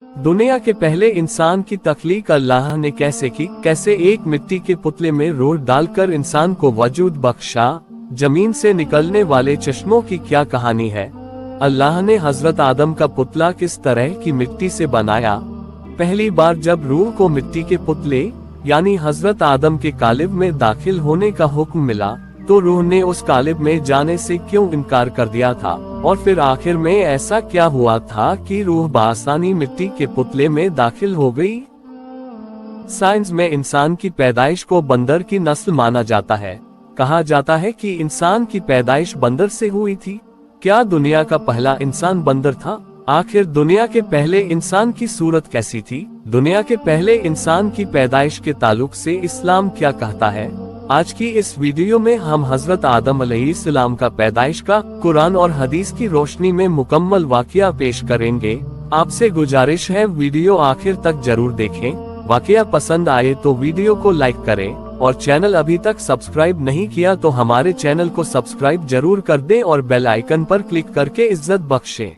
दुनिया के पहले इंसान की तख्लीक अल्लाह ने कैसे की, कैसे एक मिट्टी के पुतले में रूह डालकर इंसान को वजूद बख्शा, जमीन से निकलने वाले चश्मों की क्या कहानी है। अल्लाह ने हजरत आदम का पुतला किस तरह की मिट्टी से बनाया। पहली बार जब रूह को मिट्टी के पुतले यानी हजरत आदम के कालिब में दाखिल होने का हुक्म मिला तो रूह ने उस कालिब में जाने से क्यों इनकार कर दिया था, और फिर आखिर में ऐसा क्या हुआ था कि रूह बआसानी मिट्टी के पुतले में दाखिल हो गई। साइंस में इंसान की पैदाइश को बंदर की नस्ल माना जाता है। कहा जाता है कि इंसान की पैदाइश बंदर से हुई थी। क्या दुनिया का पहला इंसान बंदर था? आखिर दुनिया के पहले इंसान की सूरत कैसी थी? दुनिया के पहले इंसान की पैदाइश के ताल्लुक से इस्लाम क्या कहता है? आज की इस वीडियो में हम हजरत आदम अलैहिस्सलाम का पैदाइश का कुरान और हदीस की रोशनी में मुकम्मल वाकया पेश करेंगे। आपसे गुजारिश है वीडियो आखिर तक जरूर देखें। वाकया पसंद आए तो वीडियो को लाइक करें और चैनल अभी तक सब्सक्राइब नहीं किया तो हमारे चैनल को सब्सक्राइब जरूर कर दें और बेल आइकन पर क्लिक करके इज्जत बख्शें।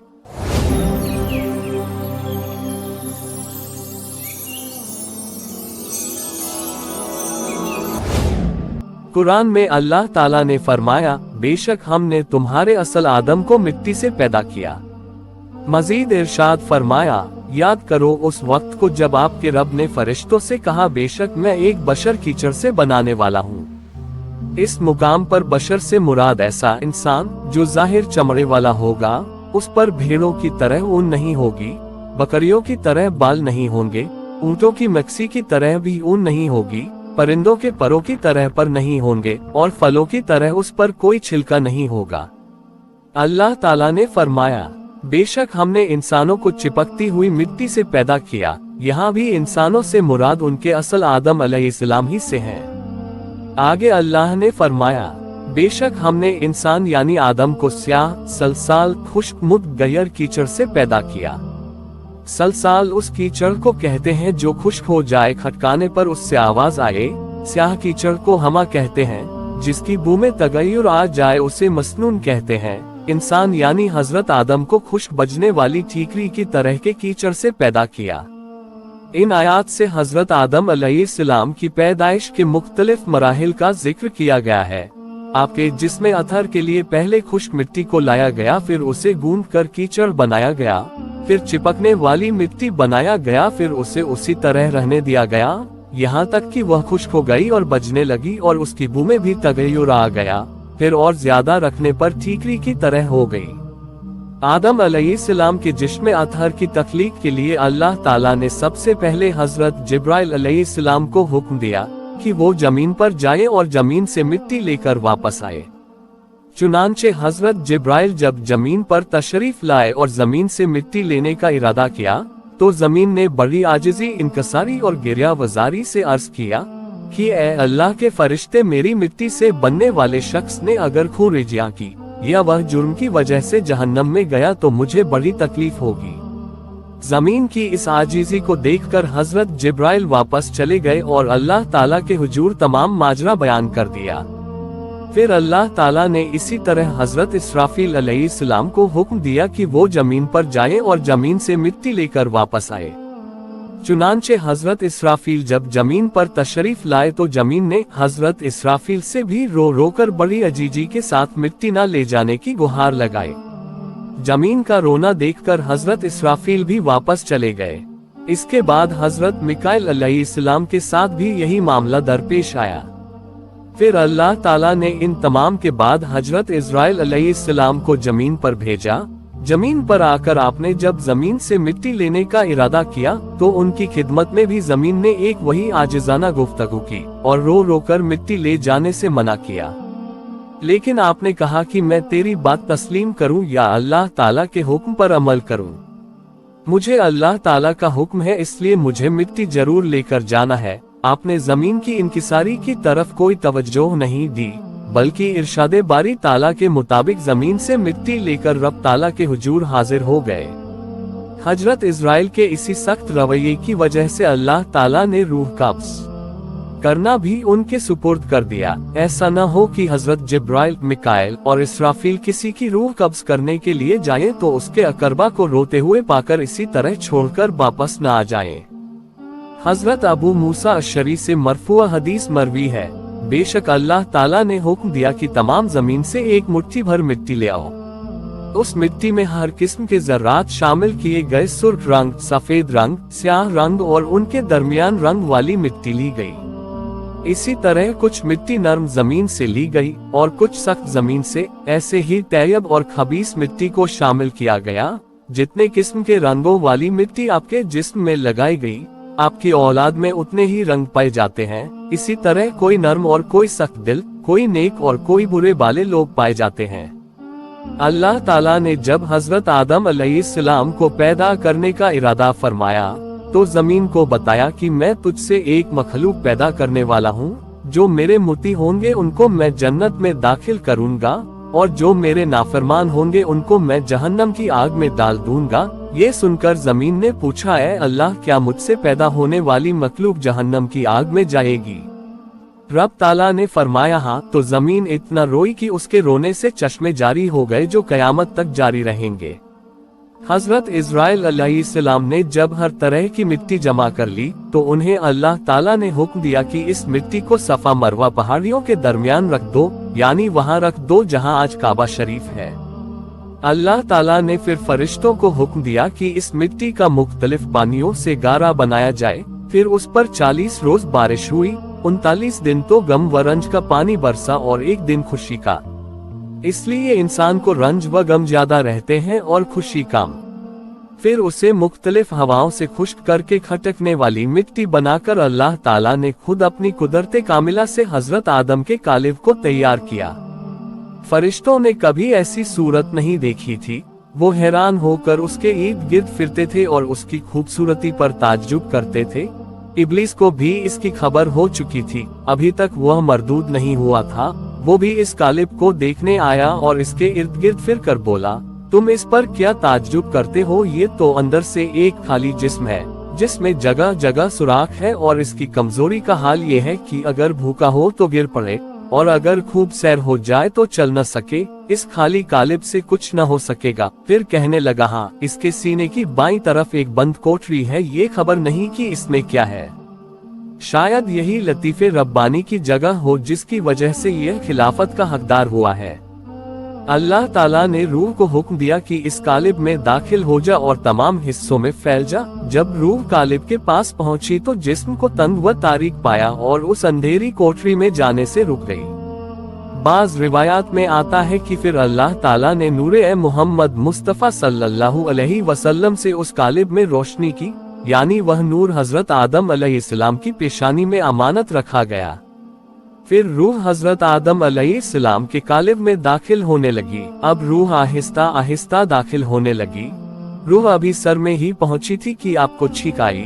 कुरान में अल्लाह ताला ने फरमाया, बेशक हमने तुम्हारे असल आदम को मिट्टी से पैदा किया। मजीद इरशाद फरमाया, याद करो उस वक्त को जब आपके रब ने फरिश्तों से कहा, बेशक मैं एक बशर कीचड़ से बनाने वाला हूँ। इस मुकाम पर बशर से मुराद ऐसा इंसान जो जाहिर चमड़े वाला होगा, उस पर भेड़ों की तरह ऊन नहीं होगी, बकरियों की तरह बाल नहीं होंगे, ऊँटों की मक्सी की तरह भी ऊन नहीं होगी, परिंदों के परों की तरह पर नहीं होंगे और फलों की तरह उस पर कोई छिलका नहीं होगा। अल्लाह ताला ने फरमाया, बेशक हमने इंसानों को चिपकती हुई मिट्टी से पैदा किया। यहाँ भी इंसानों से मुराद उनके असल आदम अलैहिस्सलाम ही से है। आगे अल्लाह ने फरमाया, बेशक हमने इंसान यानी आदम को स्याह, सलसाल, खुश्क मुतगैर कीचड़ से पैदा किया। सलसाल उस कीचड़ को कहते हैं जो खुश्क हो जाए, खटकाने पर उससे आवाज आए। स्याह कीचड़ को हमा कहते हैं, जिसकी बू में तगय्युर आ जाए उसे मसनून कहते हैं। इंसान यानी हजरत आदम को खुश्क बजने वाली ठीकरी की तरह के कीचड़ से पैदा किया। इन आयात से हजरत आदम अलैहिस्सलाम की पैदाइश के मुख्तलिफ मराहिल का जिक्र किया गया है। आपके जिस्म अथर के लिए पहले खुश्क मिट्टी को लाया गया, फिर उसे गूंद कर कीचड़ बनाया गया, फिर चिपकने वाली मिट्टी बनाया गया, फिर उसे उसी तरह रहने दिया गया यहाँ तक कि वह खुश्क हो गई और बजने लगी और उसकी बू में भी तगय्युर आ गया, फिर और ज्यादा रखने पर ठीकरी की तरह हो गई। आदम अलैहिस्सलाम के जिस्म अतहर की तख्लीक के लिए अल्लाह ताला ने सबसे पहले हजरत जिब्राइल अलैहिस्सलाम को हुक्म दिया कि वो जमीन पर जाए और जमीन से मिट्टी लेकर वापस आए। चुनांचे हजरत जिब्राइल जब जमीन पर तशरीफ लाए और जमीन से मिट्टी लेने का इरादा किया तो जमीन ने बड़ी आजिजी, इनकसारी और गिरिया वजारी से अर्ज किया कि ए अल्लाह के फरिश्ते, मेरी मिट्टी से बनने वाले शख्स ने अगर खून रिजिया की या वह जुर्म की वजह से जहन्नम में गया तो मुझे बड़ी तकलीफ होगी। जमीन की इस आजिजी को देखकर हजरत जिब्राइल वापस चले गए और अल्लाह ताला के हुजूर तमाम माजरा बयान कर दिया। फिर अल्लाह ताला ने इसी तरह हजरत इसराफील अलैहिस्सलाम को हुक्म दिया कि वो जमीन पर जाए और जमीन से मिट्टी लेकर वापस आए। चुनांचे हजरत इसराफील जब जमीन पर तशरीफ लाए तो जमीन ने हजरत इसराफील से भी रो रो कर बड़ी अजीजी के साथ मिट्टी न ले जाने की गुहार लगाई। जमीन का रोना देखकर हजरत इसराफील भी वापस चले गए। इसके बाद हजरत मिकाइल अलैहिस्सलाम के साथ भी यही मामला दरपेश आया। फिर अल्लाह ताला ने इन तमाम के बाद हजरत इज़राइल अलैहिस्सलाम को जमीन पर भेजा। जमीन पर आकर आपने जब जमीन से मिट्टी लेने का इरादा किया तो उनकी खिदमत में भी जमीन ने एक वही आजिजाना गुफ्तगू की और रो रो कर मिट्टी ले जाने से मना किया। लेकिन आपने कहा कि मैं तेरी बात तस्लीम करूं या अल्लाह ताला के हुक्म पर अमल करूं। मुझे अल्लाह ताला का हुक्म है, इसलिए मुझे मिट्टी जरूर लेकर जाना है। आपने जमीन की इनकिसारी की तरफ कोई तवज्जो नहीं दी, बल्कि इरशाद बारी ताला के मुताबिक जमीन से मिट्टी लेकर रब ताला के हुजूर हाजिर हो गए। हजरत इज़राइल के इसी सख्त रवैये की वजह से अल्लाह ताला ने रूह कब्ज़ करना भी उनके सुपुर्द कर दिया। ऐसा न हो कि हजरत जिब्राइल, मिकाइल और इसराफील किसी की रूह कब्ज करने के लिए जाए तो उसके अकरबा को रोते हुए पाकर इसी तरह छोड़कर वापस न आ जाए। हजरत अबू मूसा अशरी से मरफूआ हदीस मरवी है, बेशक अल्लाह ताला ने हुक्म दिया कि तमाम जमीन से एक मुट्ठी भर मिट्टी ले आओ। उस मिट्टी में हर किस्म के जर्रात शामिल किए गए, सुर्ख रंग, सफेद रंग, स्याह रंग और उनके दरमियान रंग वाली मिट्टी ली गई। इसी तरह कुछ मिट्टी नरम जमीन से ली गई और कुछ सख्त जमीन से। ऐसे ही तैयब और खबीस मिट्टी को शामिल किया गया। जितने किस्म के रंगों वाली मिट्टी आपके जिस्म में लगाई गई, आपकी औलाद में उतने ही रंग पाए जाते हैं। इसी तरह कोई नरम और कोई सख्त दिल, कोई नेक और कोई बुरे वाले लोग पाए जाते हैं। अल्लाह ताला ने जब हजरत आदम अलैहिस्सलाम को पैदा करने का इरादा फरमाया तो जमीन को बताया कि मैं तुझसे एक मखलूक पैदा करने वाला हूँ, जो मेरे मुती होंगे उनको मैं जन्नत में दाखिल करूँगा और जो मेरे नाफरमान होंगे उनको मैं जहन्नम की आग में डाल दूंगा। ये सुनकर जमीन ने पूछा, ऐ अल्लाह, क्या मुझसे पैदा होने वाली मखलूक जहन्नम की आग में जाएगी? रब ताला ने फरमाया हाँ। तो जमीन इतना रोई कि उसके रोने से चश्मे जारी हो गए जो कयामत तक जारी रहेंगे। हजरत इज़राइल अलैहिस्सलाम ने जब हर तरह की मिट्टी जमा कर ली तो उन्हें अल्लाह ताला ने हुक्म दिया कि इस मिट्टी को सफा मरवा पहाड़ियों के दरमियान रख दो, यानी वहाँ रख दो जहाँ आज काबा शरीफ है। अल्लाह ताला ने फिर फरिश्तों को हुक्म दिया कि इस मिट्टी का मुख्तलिफ पानियों से गारा बनाया जाए। फिर उस पर 40 रोज बारिश हुई, 39 दिन तो गम व रंज का पानी बरसा और एक दिन खुशी का। इसलिए इंसान को रंज व गम ज्यादा रहते हैं और खुशी कम। फिर उसे मुख्तलिफ हवाओं से खुश्क करके खटकने वाली मिट्टी बनाकर अल्लाह ताला ने खुद अपनी कुदरते कामिला से हजरत आदम के कालिब को तैयार किया। फरिश्तों ने कभी ऐसी सूरत नहीं देखी थी। वो हैरान होकर उसके इर्द गिर्द फिरते थे और उसकी खूबसूरती पर ताज्जुब करते थे। इब्लीस को भी इसकी खबर हो चुकी थी, अभी तक वह मरदूद नहीं हुआ था। वो भी इस कालिब को देखने आया और इसके इर्द गिर्द फिर कर बोला, तुम इस पर क्या ताज्जुब करते हो? ये तो अंदर से एक खाली जिस्म है जिसमें जगह जगह सुराख है, और इसकी कमजोरी का हाल ये है कि अगर भूखा हो तो गिर पड़े और अगर खूब सैर हो जाए तो चल न सके। इस खाली कालिब से कुछ न हो सकेगा। फिर कहने लगा, हाँ, इसके सीने की बाईं तरफ एक बंद कोठरी है, ये खबर नहीं कि इसमें क्या है। शायद यही लतीफे रब्बानी की जगह हो जिसकी वजह से यह खिलाफत का हकदार हुआ है। अल्लाह ताला ने रूह को हुक्म दिया कि इस कालिब में दाखिल हो जा और तमाम हिस्सों में फैल जा। जब रूह कालिब के पास पहुंची तो जिस्म को तंग व तारीक पाया और उस अंधेरी कोठरी में जाने से रुक गई। बाज रिवायात में आता है कि फिर अल्लाह ताला ने नूरे मोहम्मद मुस्तफ़ा सल्लल्लाहु अलैहि वसल्लम से उस कालिब में रोशनी की, यानी वह नूर हजरत आदम अलैहिस्सलाम की पेशानी में अमानत रखा गया। फिर रूह हजरत आदम अलैहिस्सलाम के कालिब में दाखिल होने लगी। अब रूह आहिस्ता आहिस्ता दाखिल होने लगी। रूह अभी सर में ही पहुंची थी कि आपको छींक आई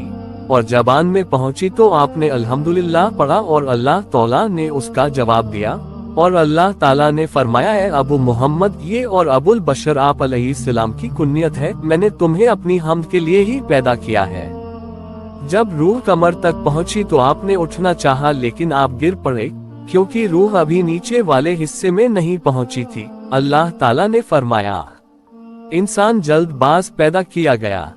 और जबान में पहुंची तो आपने अल्हम्दुलिल्लाह पढ़ा और अल्लाह तौला ने उसका जवाब दिया और अल्लाह ताला ने फरमाया, है अबू मोहम्मद, ये और अबुल बशर आप अलैहिस्सलाम की कुन्नियत है, मैंने तुम्हें अपनी हमद के लिए ही पैदा किया है। जब रूह कमर तक पहुंची तो आपने उठना चाहा लेकिन आप गिर पड़े क्योंकि रूह अभी नीचे वाले हिस्से में नहीं पहुंची थी। अल्लाह ताला ने फरमाया, इंसान जल्दबाज पैदा किया गया।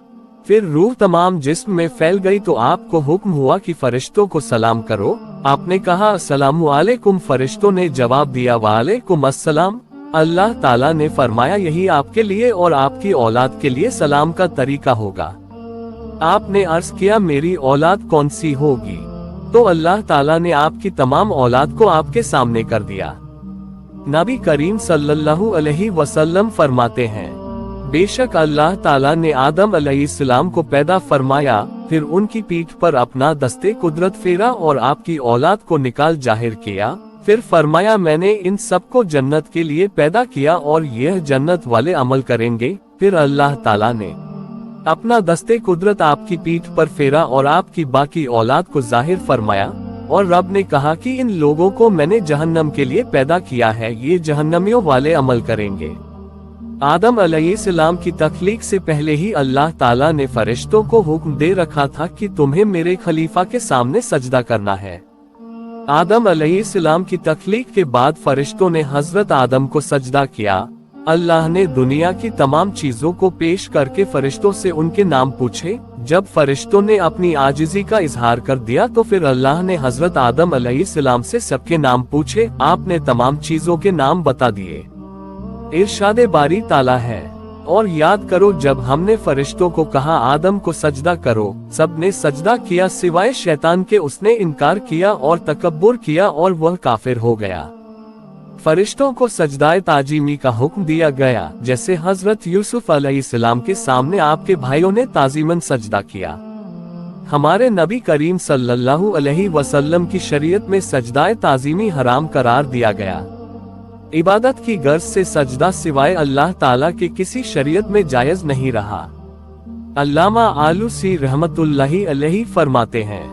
फिर रूह तमाम जिस्म में फैल गई तो आपको हुक्म हुआ कि फरिश्तों को सलाम करो। आपने कहा, अस्सलामु अलैकुम। फरिश्तों ने जवाब दिया, वालेकुम अस्सलाम। अल्लाह ताला ने फरमाया, यही आपके लिए और आपकी औलाद के लिए सलाम का तरीका होगा। आपने अर्ज किया, मेरी औलाद कौन सी होगी? तो अल्लाह ताला ने आपकी तमाम औलाद को आपके सामने कर दिया। नबी करीम सल्लल्लाहु अलैहि वसल्लम फरमाते हैं, बेशक अल्लाह ताला ने आदम अलैहिस्सलाम को पैदा फरमाया, फिर उनकी पीठ पर अपना दस्ते कुदरत फेरा और आपकी औलाद को निकाल जाहिर किया। फिर फरमाया, मैंने इन सबको जन्नत के लिए पैदा किया और यह जन्नत वाले अमल करेंगे। फिर अल्लाह ताला ने अपना दस्ते कुदरत आपकी पीठ पर फेरा और आपकी बाकी औलाद को जाहिर फरमाया और रब ने कहा कि इन लोगों को मैंने जहन्नम के लिए पैदा किया है, ये जहन्नमियों वाले अमल करेंगे। आदम अलैहिस्सलाम की तख्लीक से पहले ही अल्लाह ताला ने फरिश्तों को हुक्म दे रखा था कि तुम्हें मेरे खलीफा के सामने सजदा करना है। आदम अलैहिस्सलाम की तख्लीक के बाद फरिश्तों ने हजरत आदम को सजदा किया। अल्लाह ने दुनिया की तमाम चीजों को पेश करके फरिश्तों से उनके नाम पूछे। जब फरिश्तों ने अपनी आजिज़ी का इजहार कर दिया तो फिर अल्लाह ने हजरत आदम अलैहिस्सलाम से सबके नाम पूछे। आपने तमाम चीजों के नाम बता दिए। इरशाद बारी ताला है, और याद करो जब हमने फरिश्तों को कहा आदम को सजदा करो, सब ने सजदा किया सिवाय शैतान के। उसने इनकार किया और तकब्बुर किया और वह काफिर हो गया। फरिश्तों को सजदाए ताजीमी का हुक्म दिया गया, जैसे हजरत यूसुफ अलैहिस्सलाम के सामने आपके भाइयों ने ताजीमन सजदा किया। हमारे नबी करीम सल्लल्लाहु अलैहि वसल्लम की शरीयत में सजदाए ताजीमी हराम करार दिया गया। इबादत की गर्ज से सजदा सिवाय अल्लाह ताला के किसी शरीयत में जायज नहीं रहा। अल्लामा आलूसी रहमतुल्लाही अलैहि फरमाते हैं,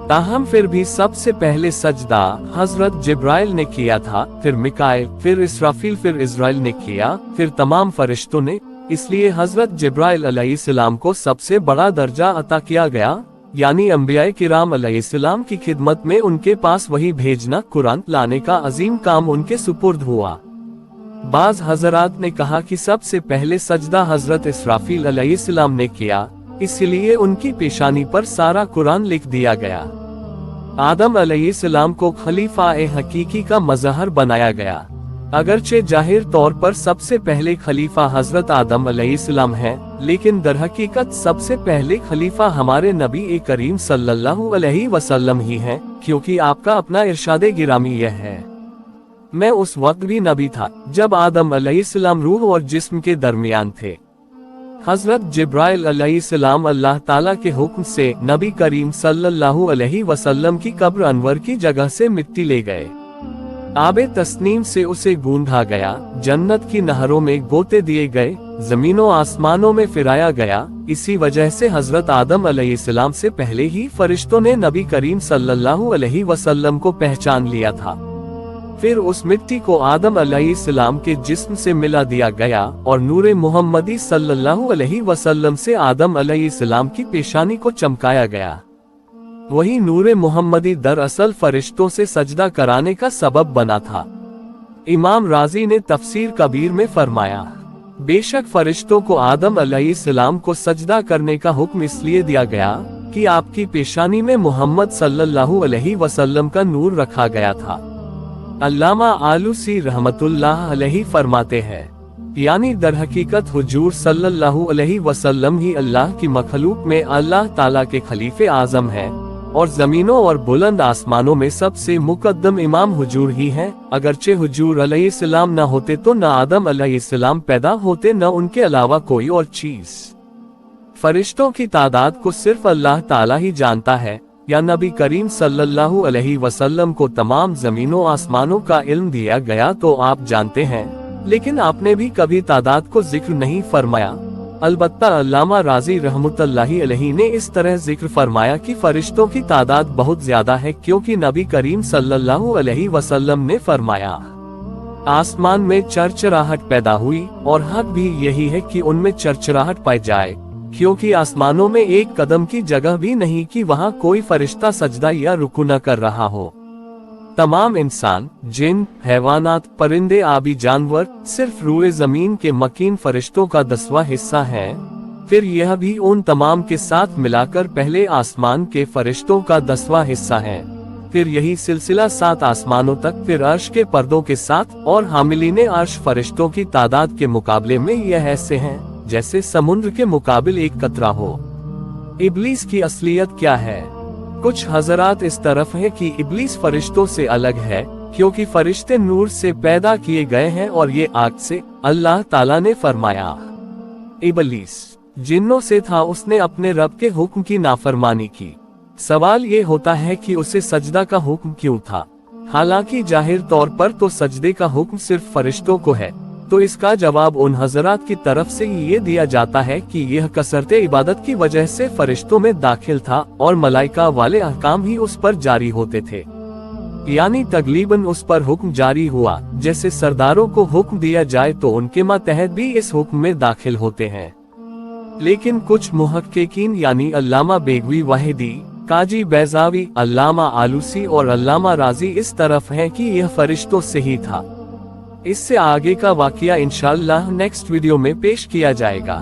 ताहम फिर भी सबसे पहले सजदा हजरत जिब्राइल ने किया था, फिर मिकाइल, फिर इसराफील, फिर इज़राइल ने किया, फिर तमाम फरिश्तों ने। इसलिए हजरत जिब्राइल अलैहिस्सलाम को सबसे बड़ा दर्जा अता किया गया, यानी अंबियाए किराम अलैहिस्सलाम की खिदमत में उनके पास वही भेजना, कुरान लाने का अजीम काम उनके सुपुर्द हुआ। बाज हजरात ने कहा कि सबसे पहले सजदा हजरत इसराफील अलैहिस्सलाम ने किया, इसलिए उनकी पेशानी पर सारा कुरान लिख दिया गया। आदम अलैहिस्सलाम को खलीफा-ए हकीकी का मज़हर बनाया गया। अगरचे जाहिर तौर पर सबसे पहले खलीफा हजरत आदम अलैहिस्सलाम हैं, लेकिन दरहकीकत सबसे पहले खलीफा हमारे नबी करीम सल्लल्लाहु अलैहि वसल्लम ही हैं, क्योंकि आपका अपना इरशादे गिरामी यह है, मैं उस वक्त भी नबी था जब आदम अलैहिस्सलाम रूह और जिस्म के दरमियान थे। हजरत जिब्राइल अलैहिस्सलाम अल्लाह ताला के हुक्म से नबी करीम सल्लल्लाहु अलैहि वसल्लम की कब्र अनवर की जगह से मिट्टी ले गए। आबे तस्नीम से उसे गूंधा गया, जन्नत की नहरों में गोते दिए गए, जमीनों आसमानों में फिराया गया। इसी वजह से हजरत आदम अलैहिस्सलाम से पहले ही फरिश्तों ने नबी करीम सल्लल्लाहु अलैहि वसल्लम को पहचान लिया था। फिर उस मिट्टी को आदम अलैहिस्सलाम के जिस्म से मिला दिया गया और नूरे मुहम्मदी सल्लल्लाहु अलैहि वसल्लम से आदम अलैहिस्सलाम की पेशानी को चमकाया गया। वही नूरे मुहम्मदी दरअसल फरिश्तों से सजदा कराने का सबब बना था। इमाम राजी ने तफसीर कबीर में फरमाया, बेशक फरिश्तों को आदम अलैहिस्सलाम को सजदा करने का हुक्म इसलिए दिया गया कि आपकी पेशानी में मोहम्मद सल्लल्लाहु अलैहि वसल्लम का नूर रखा गया था। अल्लामा आलूसी रहमतुल्लाह अलैहि फरमाते हैं, यानी दरहकीकत हुजूर सल्लल्लाहु अलैहि वसल्लम ही अल्लाह की मखलूक में अल्लाह ताला के खलीफे आजम हैं, और जमीनों और बुलंद आसमानों में सबसे मुकद्दम इमाम हुजूर ही हैं। अगरचे हुजूर अलैहिस्सलाम न होते तो न आदम अलैहिस्सलाम पैदा होते, न उनके अलावा कोई और चीज। फरिश्तों की तादाद को सिर्फ अल्लाह ताला ही जानता है, या नबी करीम सल्लल्लाहु अलैहि वसल्लम को तमाम जमीनों आसमानों का इल्म दिया गया तो आप जानते हैं, लेकिन आपने भी कभी तादाद को जिक्र नहीं फरमाया। अलबत्ता अल्लामा राजी रहमतुल्लाही अलैहि ने इस तरह जिक्र फरमाया कि फरिश्तों की तादाद बहुत ज्यादा है, क्योंकि नबी करीम सल्लल्लाहु अलैहि वसल्लम ने फरमाया, आसमान में चरचराहट पैदा हुई और हक भी यही है कि उनमें चरचराहट पाई जाए, क्योंकि आसमानों में एक कदम की जगह भी नहीं कि वहाँ कोई फरिश्ता सजदा या रुकू न कर रहा हो। तमाम इंसान, जिन, हैवानात, परिंदे, आबी जानवर सिर्फ रूए जमीन के मकीन फरिश्तों का 10वां हिस्सा है। फिर यह भी उन तमाम के साथ मिलाकर पहले आसमान के फरिश्तों का 10वां हिस्सा है। फिर यही सिलसिला 7 आसमानों तक, फिर अर्श के पर्दों के साथ, और हामिलीने अर्श फरिश्तों की तादाद के मुकाबले में यह ऐसे हैं जैसे समुद्र के मुकाबिल एक कतरा हो। इब्लीस की असलियत क्या है? कुछ हजरात इस तरफ है कि इब्लीस फरिश्तों से अलग है, क्योंकि फरिश्ते नूर से पैदा किए गए हैं और ये आग से। अल्लाह ताला ने फरमाया, इब्लीस जिन्नों से था, उसने अपने रब के हुक्म की नाफरमानी की। सवाल ये होता है कि उसे सजदा का हुक्म क्यों था? हालांकि जाहिर तौर पर तो सजदे का हुक्म सिर्फ फरिश्तों को है, तो इसका जवाब उन हजरात की तरफ से ये दिया जाता है कि यह कसरते इबादत की वजह से फरिश्तों में दाखिल था और मलाइका वाले अहकाम ही उस पर जारी होते थे, यानी तगलीबन उस पर हुक्म जारी हुआ। जैसे सरदारों को हुक्म दिया जाए तो उनके मातहत भी इस हुक्म में दाखिल होते हैं। लेकिन कुछ मुहक्किकीन यानी अल्लामा बेगवी वाहिदी, काजी बैज़ावी, अल्लामा आलूसी और अल्लामा राजी इस तरफ हैं कि यह फरिश्तों से ही था। इससे आगे का वाक़या इंशाअल्लाह नेक्स्ट वीडियो में पेश किया जाएगा।